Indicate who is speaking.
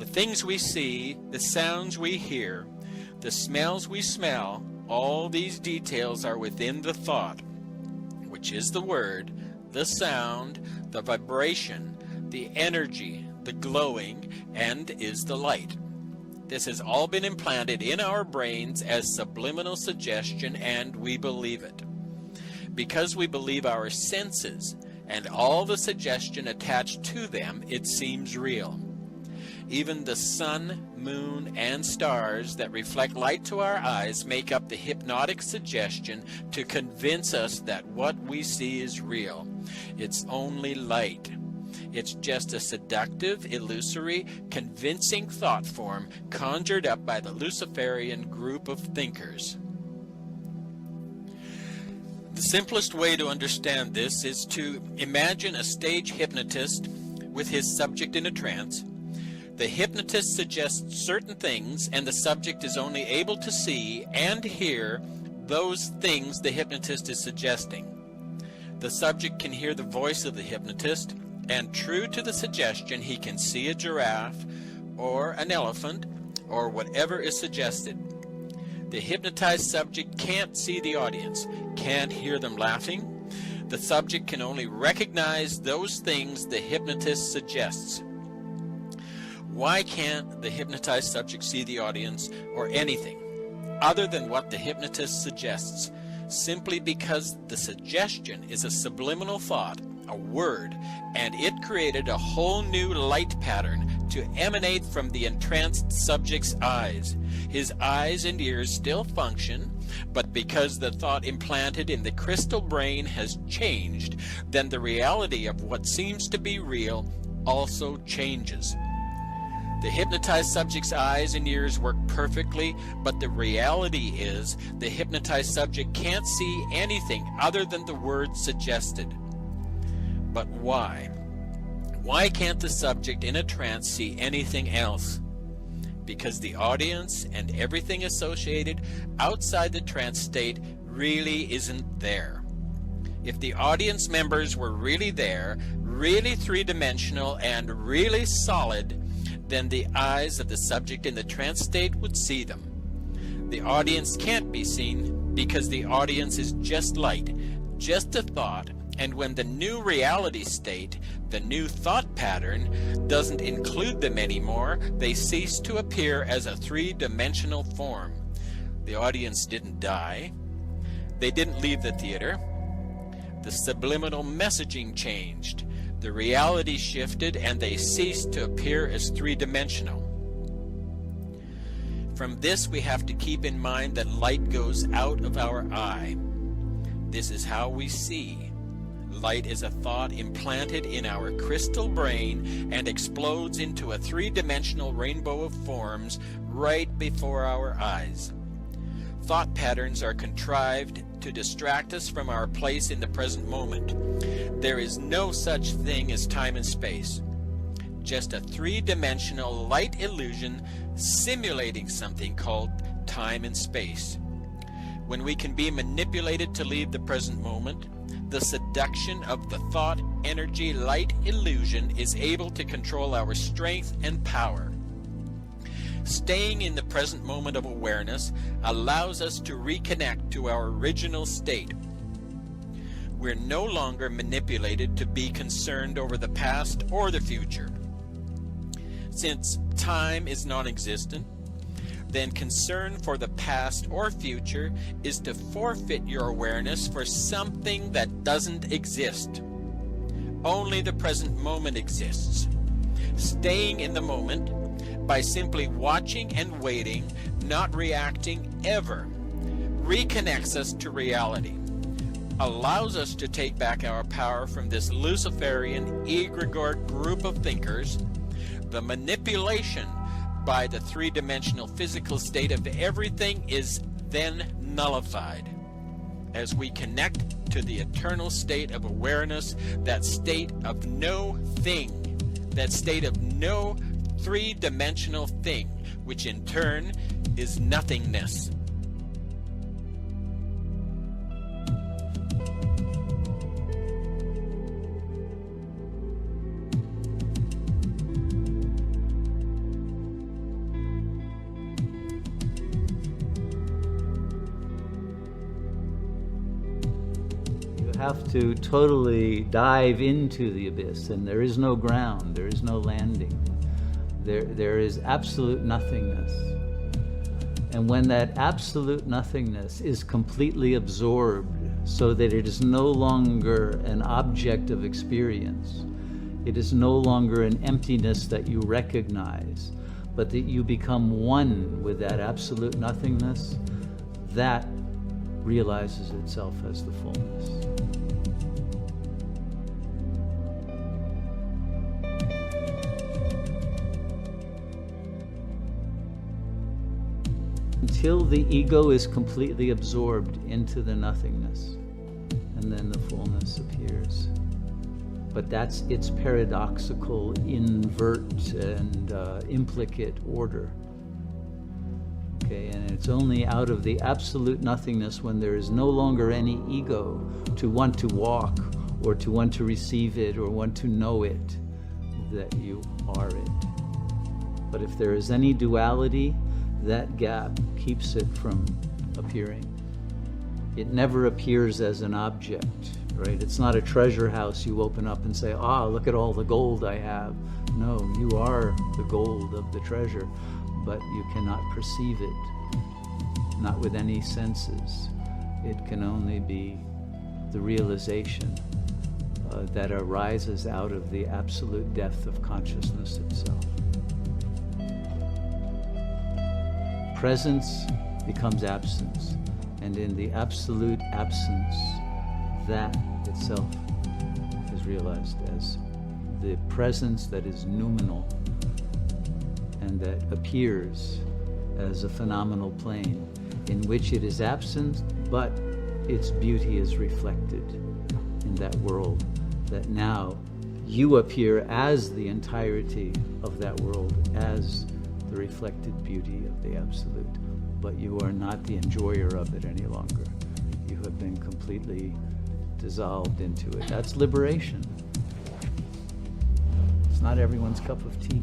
Speaker 1: things we see, the sounds we hear, the smells we smell, all these details are within the thought, which is the word, the sound, the vibration, the energy, the glowing, and is the light. This has all been implanted in our brains as subliminal suggestion, and we believe it. Because we believe our senses and all the suggestion attached to them, it seems real. Even the sun, moon, and stars that reflect light to our eyes make up the hypnotic suggestion to convince us that what we see is real. It's only light. It's just a seductive, illusory, convincing thought form conjured up by the Luciferian group of thinkers. The simplest way to understand this is to imagine a stage hypnotist with his subject in a trance. The hypnotist suggests certain things, and the subject is only able to see and hear those things the hypnotist is suggesting. The subject can hear the voice of the hypnotist, and true to the suggestion, he can see a giraffe or an elephant or whatever is suggested. The hypnotized subject can't see the audience, can't hear them laughing. The subject can only recognize those things the hypnotist suggests. Why can't the hypnotized subject see the audience or anything other than what the hypnotist suggests? Simply because the suggestion is a subliminal thought, a word, and it created a whole new light pattern to emanate from the entranced subject's eyes. His eyes and ears still function, but because the thought implanted in the crystal brain has changed, then the reality of what seems to be real also changes. The hypnotized subject's eyes and ears work perfectly, but the reality is the hypnotized subject can't see anything other than the words suggested. But why? Why can't the subject in a trance see anything else? Because the audience and everything associated outside the trance state really isn't there. If the audience members were really there, really three-dimensional and really solid, then the eyes of the subject in the trance state would see them. The audience can't be seen because the audience is just light, just a thought, and when the new reality state, the new thought pattern, doesn't include them anymore, they cease to appear as a three-dimensional form. The audience didn't die. They didn't leave the theater. The subliminal messaging changed. The reality shifted, and they ceased to appear as three-dimensional. From this, we have to keep in mind that light goes out of our eye. This is how we see. Light is a thought implanted in our crystal brain and explodes into a three-dimensional rainbow of forms right before our eyes. Thought patterns are contrived to distract us from our place in the present moment. There is no such thing as time and space. Just a three-dimensional light illusion simulating something called time and space. When we can be manipulated to leave the present moment, the seduction of the thought, energy, light illusion is able to control our strength and power. Staying in the present moment of awareness allows us to reconnect to our original state. We're no longer manipulated to be concerned over the past or the future. Since time is non-existent, then concern for the past or future is to forfeit your awareness for something that doesn't exist. Only the present moment exists. Staying in the moment by simply watching and waiting, not reacting ever, reconnects us to reality, allows us to take back our power from this Luciferian egregore group of thinkers. The manipulation by the three-dimensional physical state of everything is then nullified as we connect to the eternal state of awareness, that state of no thing, that state of no three-dimensional thing, which in turn is nothingness.
Speaker 2: have to totally dive into the abyss, and there is no ground, there is no landing. There is absolute nothingness. And when that absolute nothingness is completely absorbed so that it is no longer an object of experience, it is no longer an emptiness that you recognize, but that you become one with that absolute nothingness, that realizes itself as the fullness. Until the ego is completely absorbed into the nothingness, and then the fullness appears. But that's its paradoxical invert and implicate order. Okay, and it's only out of the absolute nothingness, when there is no longer any ego to want to walk or to want to receive it or want to know it, that you are it. But if there is any duality, that gap keeps it from appearing. It never appears as an object, right? It's not a treasure house you open up and say, ah, look at all the gold I have. No, you are the gold of the treasure, but you cannot perceive it, not with any senses. It can only be the realization that arises out of the absolute depth of consciousness itself. Presence becomes absence, and in the absolute absence, that itself is realized as the presence that is noumenal and that appears as a phenomenal plane in which it is absent, but its beauty is reflected in that world, that now you appear as the entirety of that world, as the reflected beauty of the absolute, but you are not the enjoyer of it any longer. You have been completely dissolved into it. That's liberation. It's not everyone's cup of tea.